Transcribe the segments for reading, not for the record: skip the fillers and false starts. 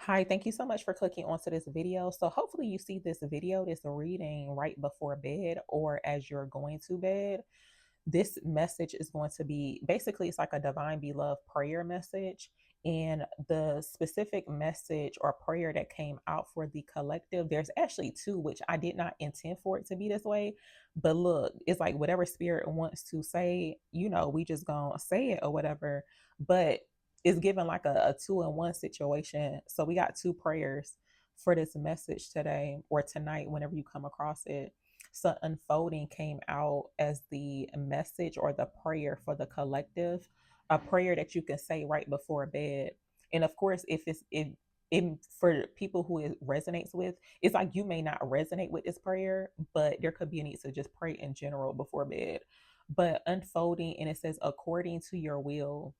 Hi, thank you so much for clicking onto this video. So hopefully you see this video, this reading right before bed or as you're going to bed. This message is going to be basically it's like a divine beloved prayer message. And the specific message or prayer that came out for the collective, there's actually two, which I did not intend for it to be this way. But look, it's like whatever spirit wants to say, we just gonna say it or whatever. But it's given like a two-in-one situation. So we got two prayers for this message today or tonight, whenever you come across it. So unfolding came out as the message or the prayer for the collective, a prayer that you can say right before bed. And of course, if for people who it resonates with, it's like you may not resonate with this prayer, but there could be a need to just pray in general before bed. But unfolding, and it says, according to your will.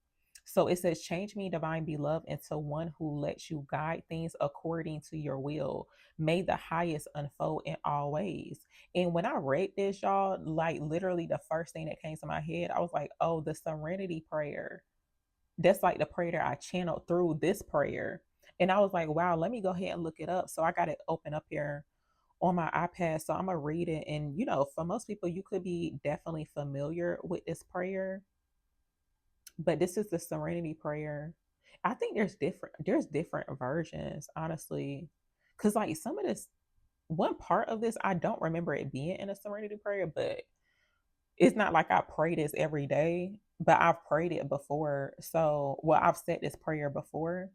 So it says, change me, divine beloved, into one who lets you guide things according to your will. May the highest unfold in all ways. And when I read this, y'all, like literally the first thing that came to my head, I was like, oh, the serenity prayer. That's like the prayer that I channeled through this prayer. And I was like, wow, let me go ahead and look it up. So I got it open up here on my iPad. So I'm going to read it. And, for most people, you could be definitely familiar with this prayer, but this is the serenity prayer. I think there's different versions, honestly. Cause like some of this one part of this, I don't remember it being in a serenity prayer, but it's not like I pray this every day, but I've prayed it before. So, well, I've said this prayer before.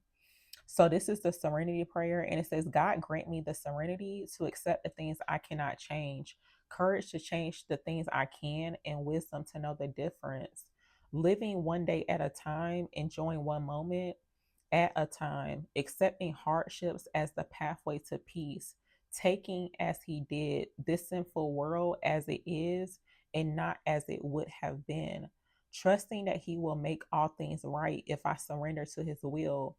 So, this is the serenity prayer, and it says, God grant me the serenity to accept the things I cannot change, courage to change the things I can, and wisdom to know the difference. Living one day at a time, enjoying one moment at a time, accepting hardships as the pathway to peace, taking as he did this sinful world as it is and not as it would have been, trusting that he will make all things right if I surrender to his will,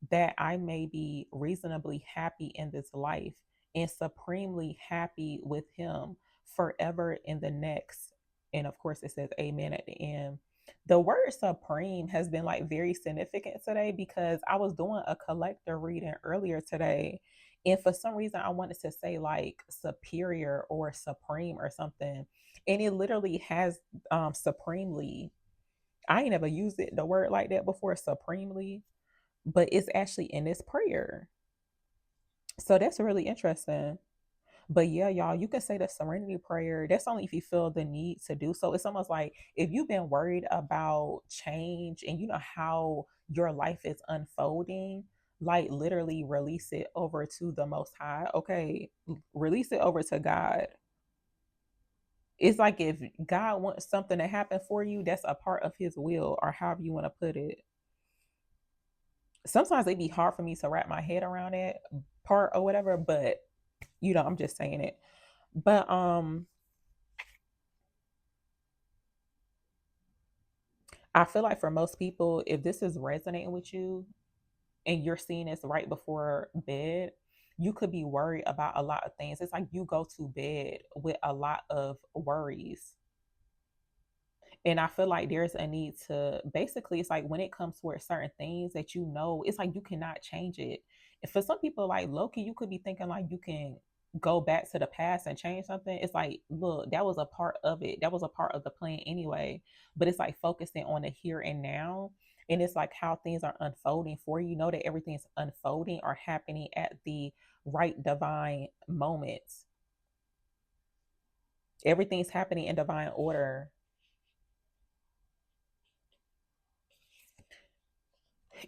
that I may be reasonably happy in this life and supremely happy with him forever in the next. And of course, it says amen at the end. The word supreme has been like very significant today because I was doing a collector reading earlier today. And for some reason, I wanted to say like superior or supreme or something. And it literally has supremely. I ain't never used it, the word like that before, supremely, but it's actually in this prayer. So that's really interesting. But yeah, y'all, you can say the serenity prayer. That's only if you feel the need to do so. It's almost like if you've been worried about change and you know how your life is unfolding, like literally release it over to the Most High. Okay, release it over to God. It's like if God wants something to happen for you, that's a part of His will, or however you want to put it. Sometimes it'd be hard for me to wrap my head around that part or whatever, but I'm just saying it. But I feel like for most people, if this is resonating with you and you're seeing this right before bed, you could be worried about a lot of things. It's like you go to bed with a lot of worries. And I feel like there's a need to basically, it's like when it comes towards certain things that it's like you cannot change it. And for some people, like Loki, you could be thinking like you can go back to the past and change something. It's like, look, that was a part of it. That was a part of the plan anyway. But it's like focusing on the here and now. And it's like how things are unfolding for you. You know that everything's unfolding or happening at the right divine moments. Everything's happening in divine order.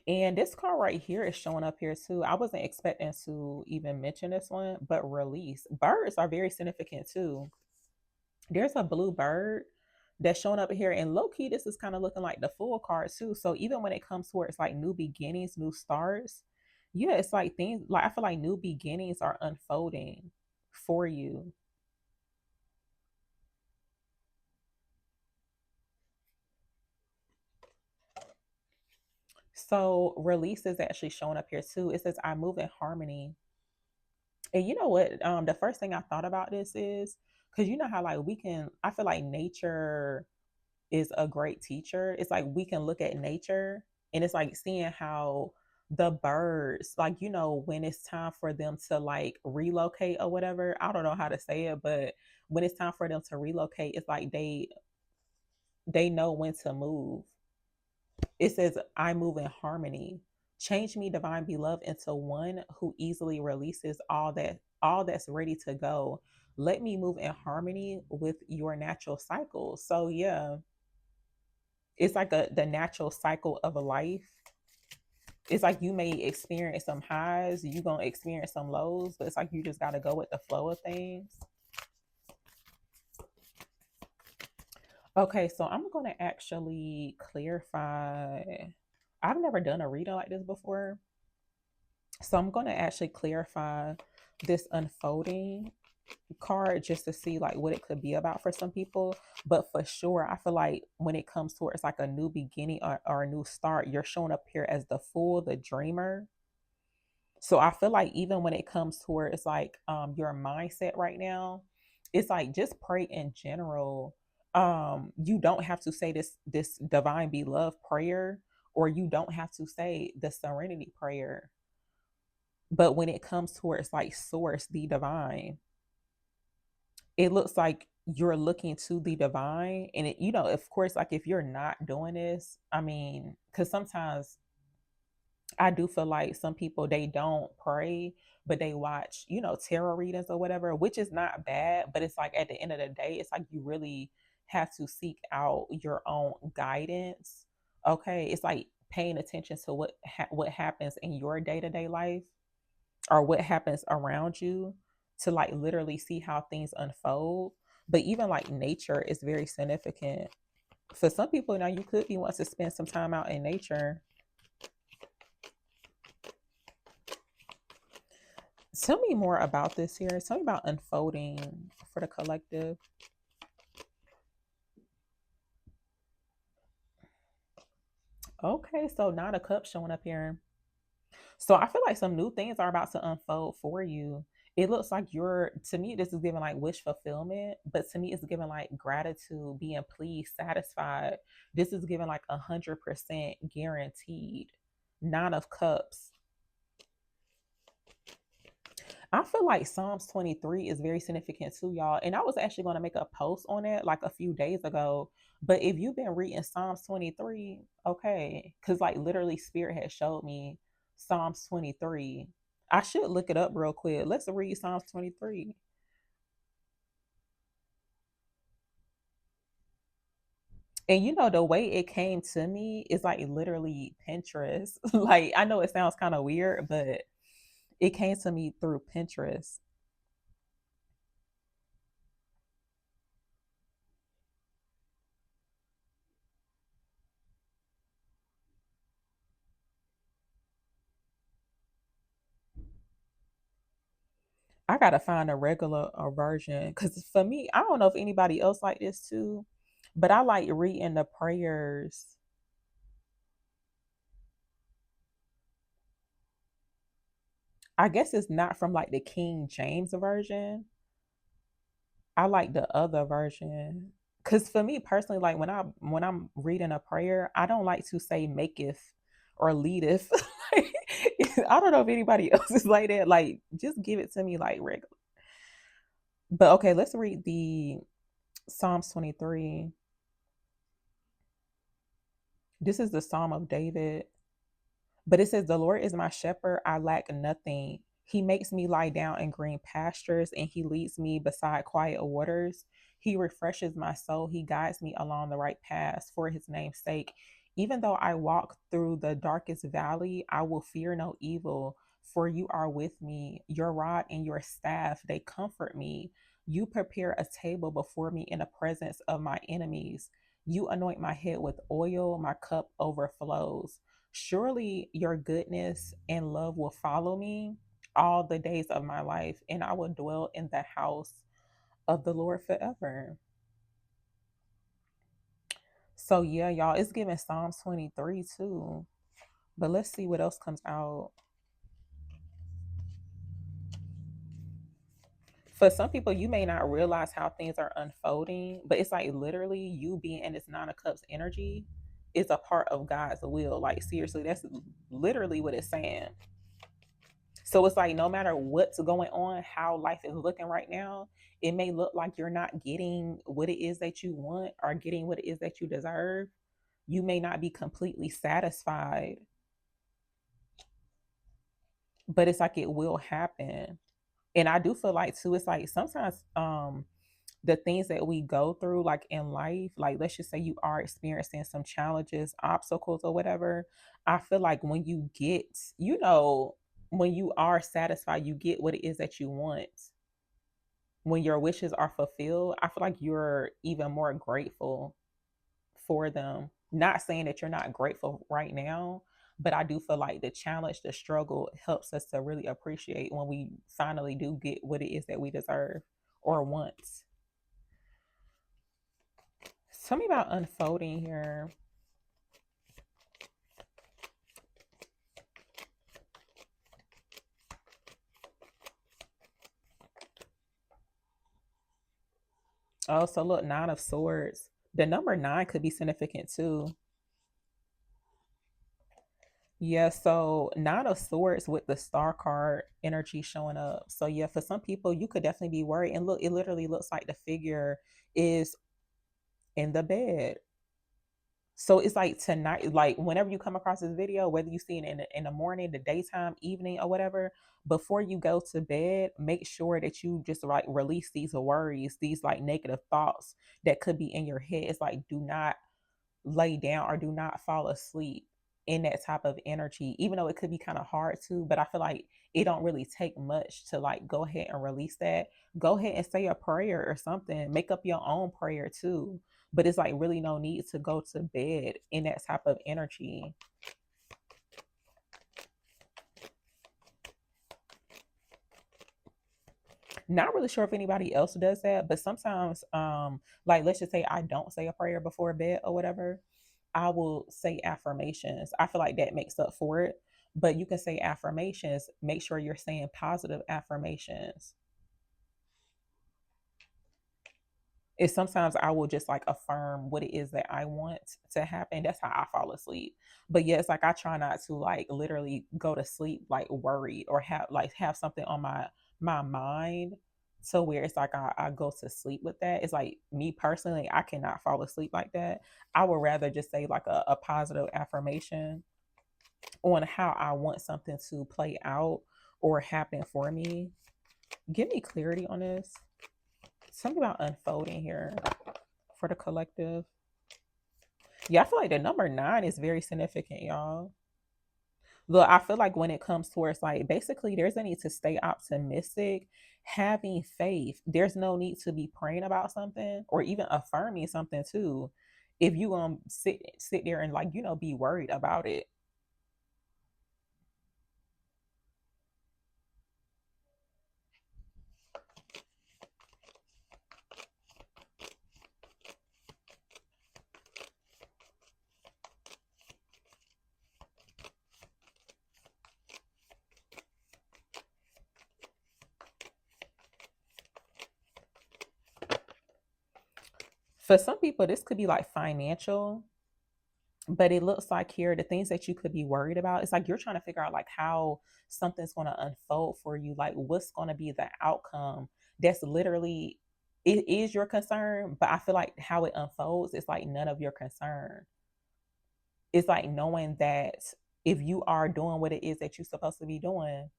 And this card right here is showing up here too. I wasn't expecting to even mention this one, but release. Birds are very significant too. There's a blue bird that's showing up here. And low key, this is kind of looking like the full card too. So even when it comes towards like new beginnings, new starts, yeah, it's like things like I feel like new beginnings are unfolding for you. So release is actually showing up here too. It says I move in harmony. And you know what? The first thing I thought about this is because you know how like I feel like nature is a great teacher. It's like we can look at nature and it's like seeing how the birds, like, when it's time for them to like relocate or whatever. I don't know how to say it, but when it's time for them to relocate, it's like they know when to move. It says, I move in harmony. Change me, divine beloved, into one who easily releases all that's ready to go. Let me move in harmony with your natural cycle. So yeah, it's like the natural cycle of a life. It's like you may experience some highs, you gonna experience some lows, but it's like you just gotta go with the flow of things. Okay, so I'm gonna actually clarify. I've never done a reading like this before. So I'm gonna actually clarify this unfolding card just to see like what it could be about for some people. But for sure, I feel like when it comes towards like a new beginning, or a new start, you're showing up here as the fool, the dreamer. So I feel like even when it comes towards like your mindset right now, it's like just pray in general. You don't have to say this divine beloved prayer, or you don't have to say the serenity prayer. But when it comes towards like source, the divine, it looks like you're looking to the divine. And of course, like if you're not doing this, I mean, because sometimes I do feel like some people, they don't pray, but they watch, tarot readings or whatever, which is not bad. But it's like at the end of the day, it's like you really have to seek out your own guidance. Okay, it's like paying attention to what happens in your day to day life, or what happens around you, to like literally see how things unfold. But even like nature is very significant for some people. Now you could be wanting to spend some time out in nature. Tell me more about this here. Tell me about unfolding for the collective. Okay, so Nine of Cups showing up here. So I feel like some new things are about to unfold for you. It looks like to me, this is giving like wish fulfillment, but to me, it's giving like gratitude, being pleased, satisfied. This is giving like 100% guaranteed. Nine of Cups. I feel like Psalms 23 is very significant too, y'all. And I was actually going to make a post on it like a few days ago. But if you've been reading Psalms 23, okay, because like literally Spirit has showed me Psalms 23. I should look it up real quick. Let's read Psalms 23. And the way it came to me is like literally Pinterest. Like I know it sounds kind of weird, but it came to me through Pinterest. I gotta find a regular version, because for me, I don't know if anybody else like this too, but I like reading the prayers. I guess it's not from like the King James version. I like the other version. Cause for me personally, like when I'm reading a prayer, I don't like to say maketh or leadeth. I don't know if anybody else is like that. Like just give it to me like regular. But okay, let's read the Psalms 23. This is the Psalm of David. But it says, the Lord is my shepherd, I lack nothing. He makes me lie down in green pastures, and he leads me beside quiet waters. He refreshes my soul. He guides me along the right paths for his name's sake. Even though I walk through the darkest valley, I will fear no evil, for you are with me. Your rod and your staff, they comfort me. You prepare a table before me in the presence of my enemies. You anoint my head with oil, my cup overflows. Surely your goodness and love will follow me all the days of my life, and I will dwell in the house of the Lord forever. So, yeah, y'all, it's giving Psalms 23 too. But let's see what else comes out. For some people, you may not realize how things are unfolding, but it's like literally you being in this Nine of Cups energy. is a part of God's will. Like, seriously, that's literally what it's saying. So it's like, no matter what's going on, how life is looking right now, it may look like you're not getting what it is that you want or getting what it is that you deserve. You may not be completely satisfied, but it's like it will happen. And I do feel like too, it's like sometimes the things that we go through like in life, like let's just say you are experiencing some challenges, obstacles or whatever. I feel like when you get, when you are satisfied, you get what it is that you want. When your wishes are fulfilled, I feel like you're even more grateful for them. Not saying that you're not grateful right now, but I do feel like the challenge, the struggle helps us to really appreciate when we finally do get what it is that we deserve or want. Tell me about unfolding here. Oh, so look, Nine of Swords. The number nine could be significant too. Yeah, so Nine of Swords with the Star card energy showing up. So yeah, for some people, you could definitely be worried. And look, it literally looks like the figure is in the bed. So it's like tonight, like whenever you come across this video, whether you see it in the morning, the daytime, evening, or whatever, before you go to bed, make sure that you just like release these worries, these like negative thoughts that could be in your head. It's like, do not lay down or do not fall asleep in that type of energy, even though it could be kind of hard to. But I feel like it don't really take much to like go ahead and release that. Go ahead and say a prayer or something, make up your own prayer too. But it's like really no need to go to bed in that type of energy. Not really sure if anybody else does that, but sometimes like let's just say I don't say a prayer before bed or whatever, I will say affirmations. I feel like that makes up for it. But you can say affirmations, make sure you're saying positive affirmations. Is sometimes I will just like affirm what it is that I want to happen. That's how I fall asleep. But yes, like I try not to like literally go to sleep like worried or have something on my mind so where it's like I go to sleep with that. It's like me personally, I cannot fall asleep like that. I would rather just say like a positive affirmation on how I want something to play out or happen for me. Give me clarity on this. Something about unfolding here for the collective. Yeah, I feel like the number nine is very significant, y'all. Look, I feel like when it comes towards like basically there's a need to stay optimistic, having faith. There's no need to be praying about something or even affirming something too. If you sit there and like, be worried about it. For some people, this could be like financial, but it looks like here the things that you could be worried about, it's like you're trying to figure out like how something's going to unfold for you, like what's going to be the outcome. That's literally, it is your concern, but I feel like how it unfolds is like none of your concern. It's like knowing that if you are doing what it is that you're supposed to be doing,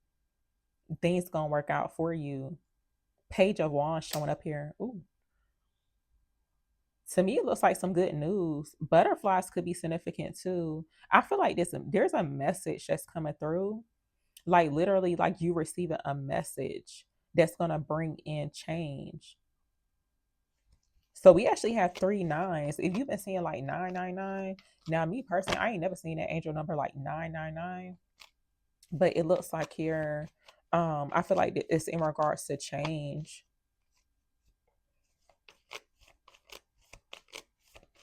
things gonna work out for you. Page of Wands showing up here. Ooh, to me it looks like some good news. Butterflies could be significant too. I feel like there's a message that's coming through, like literally like you receiving a message that's going to bring in change. So we actually have three nines. If you've been seeing like 999, now me personally, I ain't never seen that angel number like 999, but it looks like here, I feel like it's in regards to change.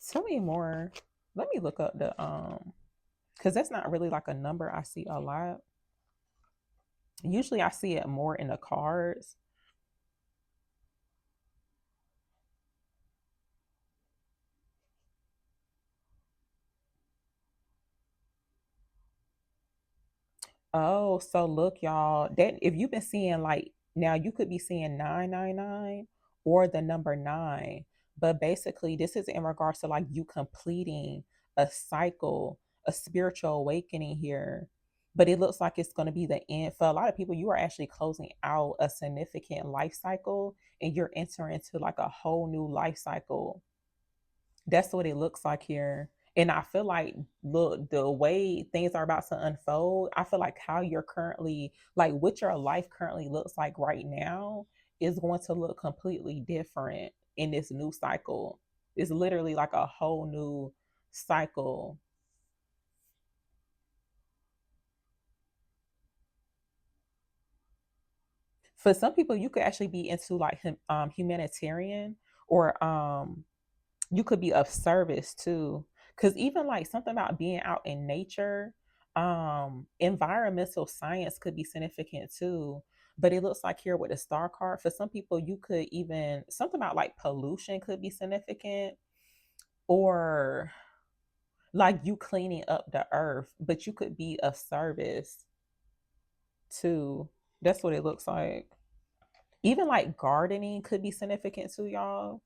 Tell me more. Let me look up the because that's not really like a number I see a lot. Usually I see it more in the cards. Oh, so look, y'all, that if you've been seeing like now you could be seeing 999 or the number nine, but basically this is in regards to like you completing a cycle, a spiritual awakening here. But it looks like it's going to be the end for a lot of people. You are actually closing out a significant life cycle and you're entering into like a whole new life cycle. That's what it looks like here. And I feel like, look, the way things are about to unfold, I feel like how you're currently, like what your life currently looks like right now is going to look completely different in this new cycle. It's literally like a whole new cycle. For some people, you could actually be into like humanitarian or you could be of service too, because even like something about being out in nature, environmental science could be significant too. But it looks like here with the star card, for some people you could even something about like pollution could be significant, or like you cleaning up the earth, but you could be of service too. That's what it looks like. Even like gardening could be significant too, y'all.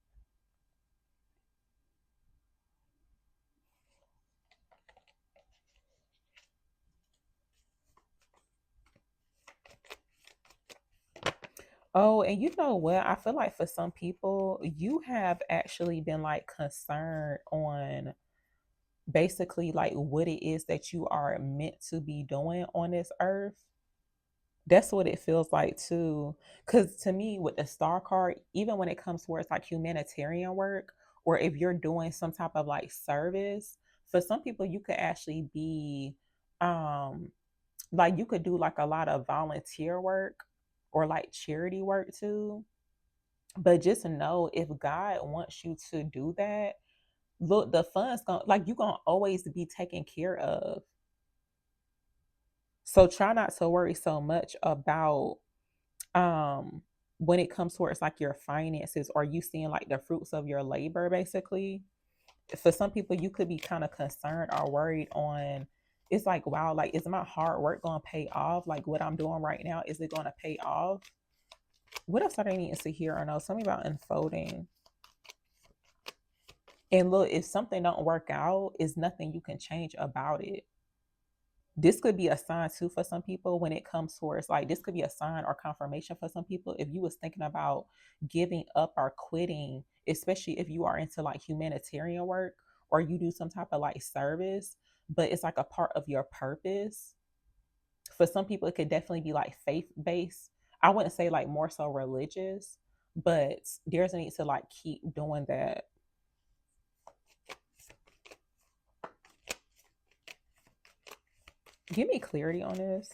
Oh, and you know what? I feel like for some people, you have actually been like concerned on basically like what it is that you are meant to be doing on this earth. That's what it feels like too. Because to me, with the star card, even when it comes towards like humanitarian work, or if you're doing some type of like service, for some people, you could actually be um like you could do like a lot of volunteer work or like charity work too. But just know if God wants you to do that, look, the funds going like you gonna always be taken care of. So try not to worry so much about um when it comes towards like your finances or you seeing like the fruits of your labor basically. For some people you could be kind of concerned or worried on it's like wow, like is my hard work gonna pay off? Like what I'm doing right now, is it gonna pay off? What else are they needing to hear or know? Something about unfolding. And look, if something don't work out, it's nothing you can change about it. This could be a sign too for some people when it comes towards like this could be a sign or confirmation for some people if you was thinking about giving up or quitting, especially if you are into like humanitarian work or you do some type of like service, but it's like a part of your purpose. For some people, it could definitely be like faith based. I wouldn't say like more so religious, but there's a need to like keep doing that. Give me clarity on this.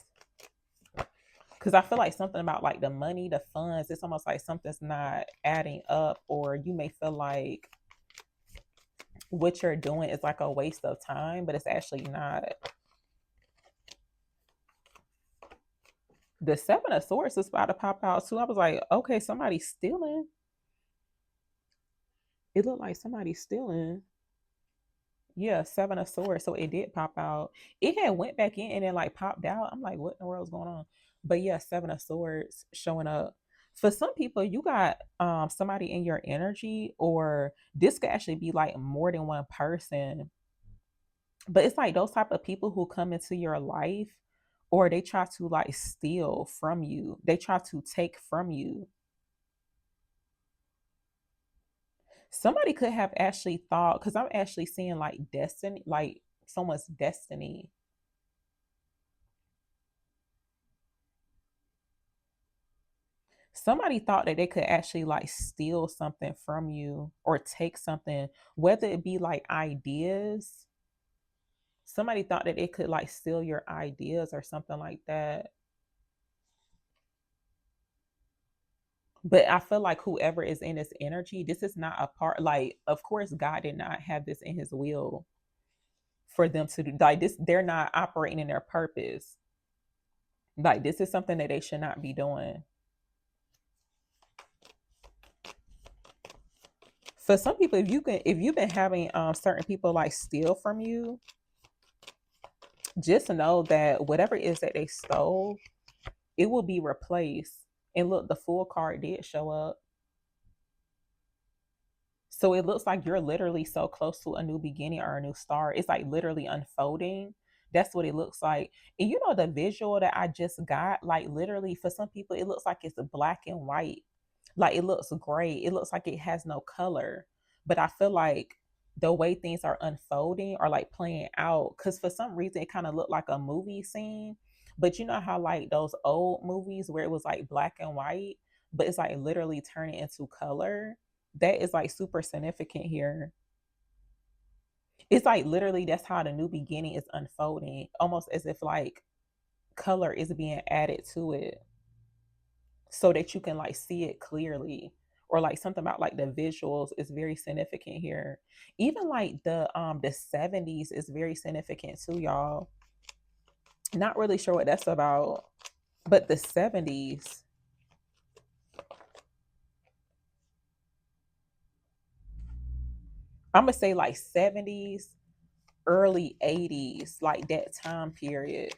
Because I feel like something about like the money, the funds, it's almost like something's not adding up, or you may feel like what you're doing is like a waste of time, but it's actually not. The seven of swords is about to pop out too. I was like, okay, somebody's stealing. It looked like somebody's stealing. Yeah, seven of swords. So it did pop out. It had went back in and then like popped out. I'm like, what in the world's going on? But yeah, seven of swords showing up. For some people, you got somebody in your energy, or this could actually be like more than one person. But it's like those type of people who come into your life, or they try to like steal from you. They try to take from you. Somebody could have actually thought, because I'm actually seeing like destiny, like someone's destiny. Somebody thought that they could actually like steal something from you or take something, whether it be like ideas. Somebody thought that they could like steal your ideas or something like that. But I feel like whoever is in this energy, this is not a part, like, of course, God did not have this in his will for them to do like this. They're not operating in their purpose. Like, this is something that they should not be doing. For some people, if you've been having certain people like steal from you, just know that whatever it is that they stole, it will be replaced. And look, the full card did show up. So it looks like you're literally so close to a new beginning or a new start. It's like literally unfolding. That's what it looks like. And you know, the visual that I just got, like literally for some people, it looks like it's black and white. Like it looks gray. It looks like it has no color. But I feel like the way things are unfolding or like playing out, because for some reason it kind of looked like a movie scene. But you know how like those old movies where it was like black and white, but it's like literally turning into color, that is like super significant here. It's like literally that's how the new beginning is unfolding, almost as if like color is being added to it so that you can like see it clearly. Or like something about like the visuals is very significant here. Even like the 70s is very significant too, y'all. Not really sure what that's about, but the 70s, I'm gonna say like 70s, early 80s, like that time period.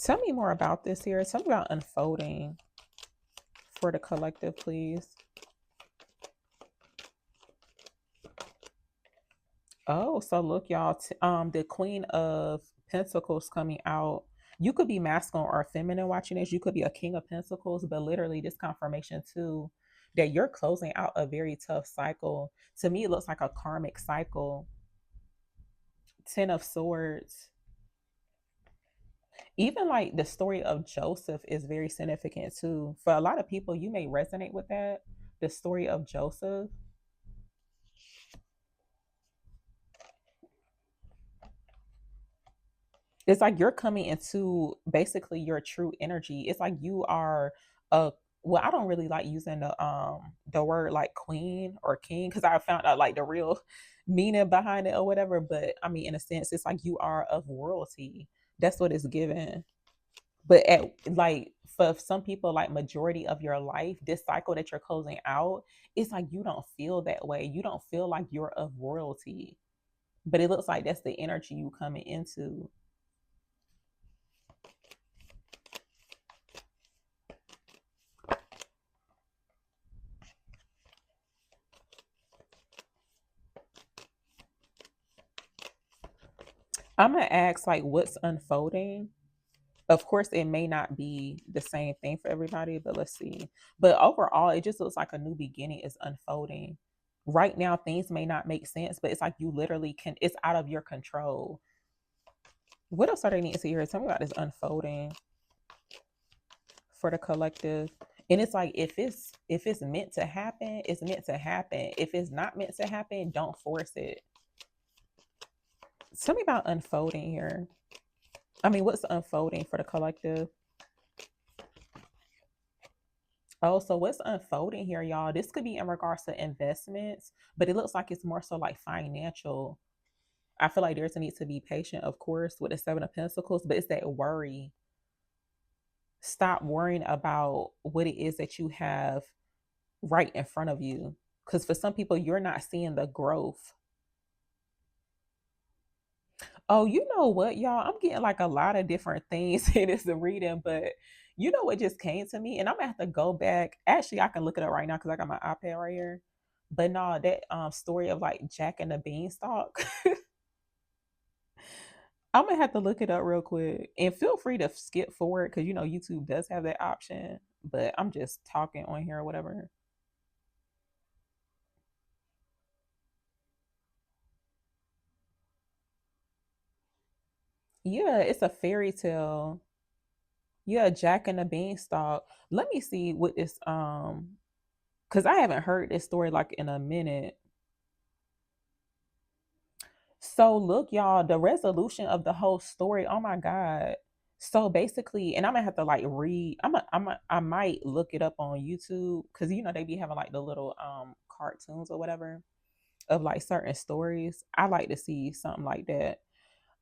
Tell me more about this here. Tell me about unfolding for the collective, please. Oh, so look, y'all. The Queen of Pentacles coming out. You could be masculine or feminine watching this. You could be a King of Pentacles, but literally, this confirmation too that you're closing out a very tough cycle. To me, it looks like a karmic cycle. Ten of Swords. Even like the story of Joseph is very significant too. For a lot of people, you may resonate with that. The story of Joseph. It's like you're coming into basically your true energy. It's like you are a, well, I don't really like using the word like queen or king because I found out like the real meaning behind it or whatever. But I mean, in a sense, it's like you are of royalty. That's what it's given. But at like for some people, like majority of your life, this cycle that you're closing out, it's like you don't feel that way. You don't feel like you're of royalty. But it looks like that's the energy you coming into. I'm gonna ask like what's unfolding. Of course, it may not be the same thing for everybody, but let's see. But overall, it just looks like a new beginning is unfolding. Right now, things may not make sense, but it's like you literally can, it's out of your control. What else are they need to see here? Tell me about this unfolding for the collective. And it's like if it's meant to happen, it's meant to happen. If it's not meant to happen, don't force it. Tell me about unfolding here. I mean, what's unfolding for the collective? Oh, so what's unfolding here, y'all? This could be in regards to investments, but it looks like it's more so like financial. I feel like there's a need to be patient, of course, with the Seven of Pentacles, but it's that worry. Stop worrying about what it is that you have right in front of you. Because for some people, you're not seeing the growth. Oh, you know what, y'all? I'm getting like a lot of different things in this reading, but you know what just came to me, and I'm gonna have to go back. Actually, I can look it up right now because I got my iPad right here. But no, that story of like Jack and the Beanstalk, I'm gonna have to look it up real quick. And feel free to skip forward because you know YouTube does have that option. But I'm just talking on here or whatever. Yeah, it's a fairy tale. Yeah, Jack and the Beanstalk. Let me see what this because I haven't heard this story like in a minute. So look, y'all, the resolution of the whole story. Oh my God. So basically, and I'm gonna have to like read. I might look it up on YouTube because you know they be having like the little cartoons or whatever of like certain stories. I like to see something like that.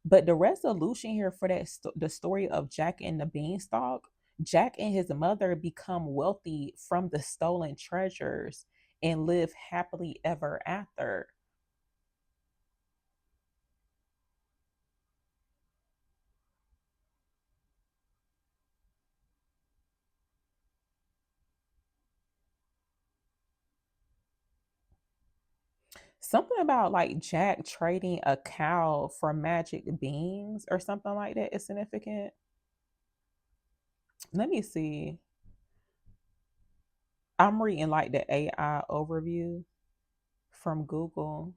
But the resolution here for the story of Jack and the Beanstalk, Jack and his mother become wealthy from the stolen treasures. and live happily ever after. Something about like Jack trading a cow for magic beans or something like that is significant. Let me see. I'm reading like the AI overview from Google.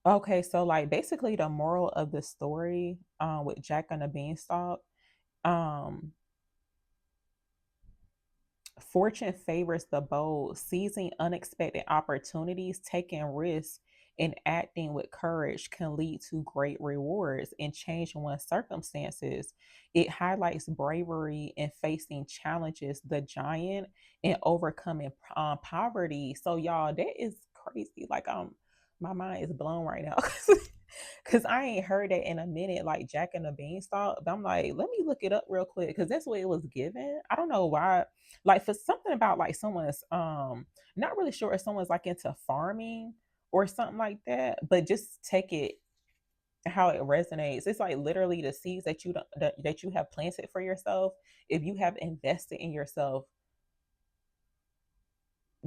Okay, so like basically the moral of the story with Jack and the Beanstalk, um fortune favors the bold, seizing unexpected opportunities, taking risks, and acting with courage can lead to great rewards and change one's circumstances. It highlights bravery in facing challenges, the giant, and overcoming poverty. So, y'all, that is crazy. Like, my mind is blown right now. Cause I ain't heard that in a minute, like Jack and the Beanstalk. But I'm like, let me look it up real quick, because that's what it was given. I don't know why, like for something about like someone's not really sure if someone's like into farming or something like that, but just take it how it resonates. It's like literally the seeds that that you have planted for yourself. If you have invested in yourself,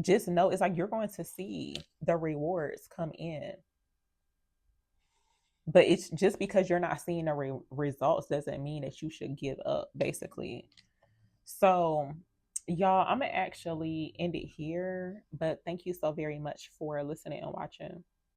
just know it's like you're going to see the rewards come in. But it's just because you're not seeing the results doesn't mean that you should give up, basically. So, y'all, I'm gonna actually end it here. But thank you so very much for listening and watching.